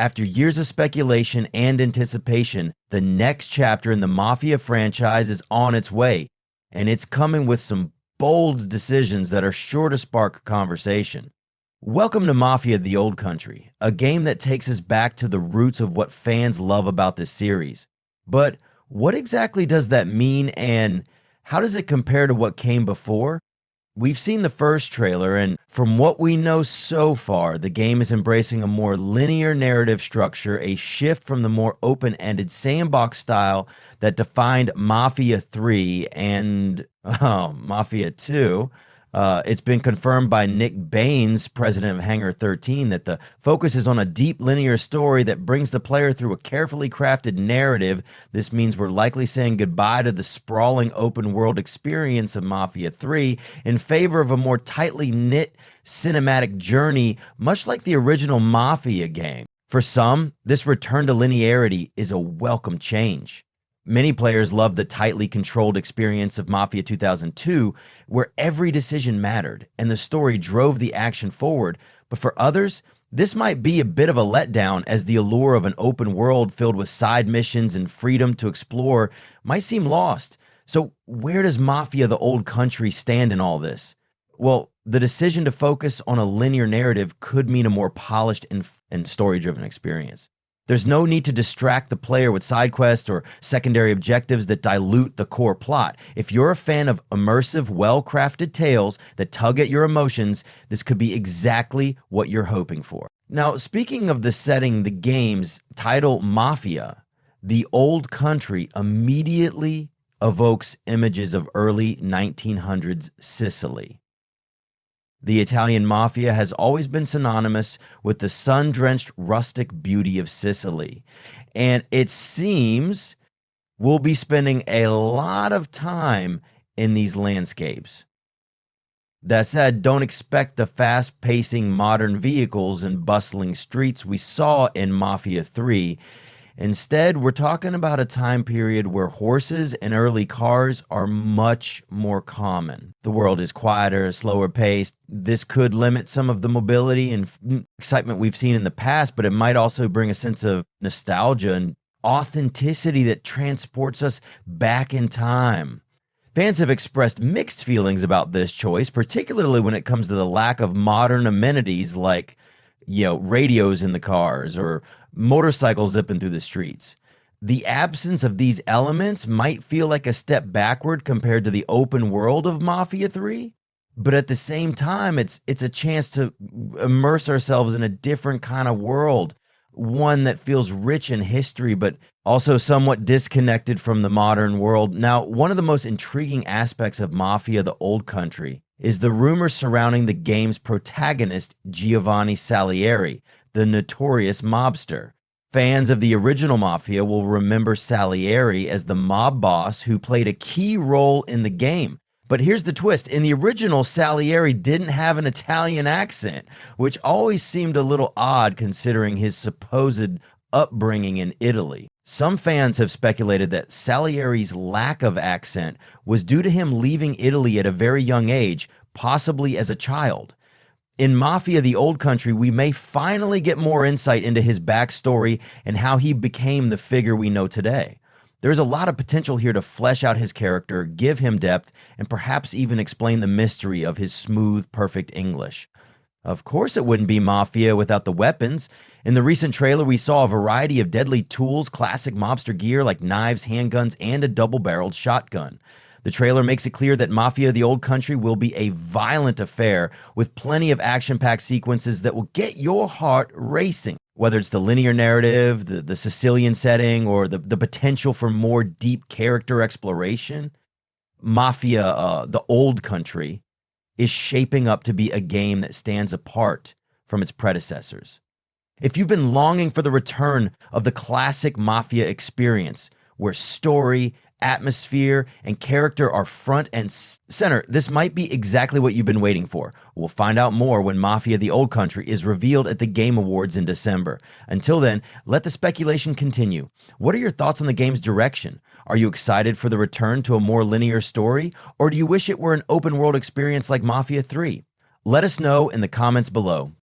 After years of speculation and anticipation, the next chapter in the Mafia franchise is on its way, and it's coming with some bold decisions that are sure to spark conversation. Welcome to Mafia: The Old Country, a game that takes us back to the roots of what fans love about this series. But what exactly does that mean, and how does it compare to what came before? We've seen the first trailer, and from what we know so far, the game is embracing a more linear narrative structure, a shift from the more open-ended sandbox style that defined Mafia 3 and Mafia 2. It's been confirmed by Nick Baines, president of Hangar 13, that the focus is on a deep linear story that brings the player through a carefully crafted narrative. This means we're likely saying goodbye to the sprawling open world experience of Mafia 3 in favor of a more tightly knit cinematic journey, much like the original Mafia game. For some, this return to linearity is a welcome change. Many players love the tightly controlled experience of Mafia 2002, where every decision mattered and the story drove the action forward. But for others, this might be a bit of a letdown, as the allure of an open world filled with side missions and freedom to explore might seem lost. So where does Mafia: The Old Country stand in all this? Well, the decision to focus on a linear narrative could mean a more polished and story-driven experience. There's no need to distract the player with side quests or secondary objectives that dilute the core plot. If you're a fan of immersive, well-crafted tales that tug at your emotions, this could be exactly what you're hoping for. Now, speaking of the setting, the game's title, Mafia: The Old Country, immediately evokes images of early 1900s Sicily. The Italian Mafia has always been synonymous with the sun-drenched rustic beauty of Sicily, and it seems we'll be spending a lot of time in these landscapes. That said, don't expect the fast-pacing modern vehicles and bustling streets we saw in Mafia 3. Instead, we're talking about a time period where horses and early cars are much more common. The world is quieter, slower paced. This could limit some of the mobility and excitement we've seen in the past, but it might also bring a sense of nostalgia and authenticity that transports us back in time. Fans have expressed mixed feelings about this choice, particularly when it comes to the lack of modern amenities like, radios in the cars or motorcycles zipping through the streets. The absence of these elements might feel like a step backward compared to the open world of Mafia 3, but at the same time, it's a chance to immerse ourselves in a different kind of world, one that feels rich in history, but also somewhat disconnected from the modern world. Now, one of the most intriguing aspects of Mafia: The Old Country is the rumors surrounding the game's protagonist, Giovanni Salieri, the notorious mobster. Fans of the original Mafia will remember Salieri as the mob boss who played a key role in the game. But here's the twist. In the original, Salieri didn't have an Italian accent, which always seemed a little odd considering his supposed upbringing in Italy. Some fans have speculated that Salieri's lack of accent was due to him leaving Italy at a very young age, possibly as a child. In Mafia: The Old Country, we may finally get more insight into his backstory and how he became the figure we know today. There's a lot of potential here to flesh out his character, give him depth, and perhaps even explain the mystery of his smooth, perfect English. Of course, it wouldn't be Mafia without the weapons. In the recent trailer, we saw a variety of deadly tools, classic mobster gear like knives, handguns, and a double-barreled shotgun. The trailer makes it clear that Mafia: The Old Country will be a violent affair with plenty of action-packed sequences that will get your heart racing. Whether it's the linear narrative, the Sicilian setting, or the potential for more deep character exploration, Mafia: The Old Country is shaping up to be a game that stands apart from its predecessors. If you've been longing for the return of the classic Mafia experience, where story, atmosphere, and character are front and center, this might be exactly what you've been waiting for. We'll find out more when Mafia: The Old Country is revealed at the Game Awards in December. Until then, let the speculation continue. What are your thoughts on the game's direction? Are you excited for the return to a more linear story, or do you wish it were an open world experience like Mafia 3? Let us know in the comments below.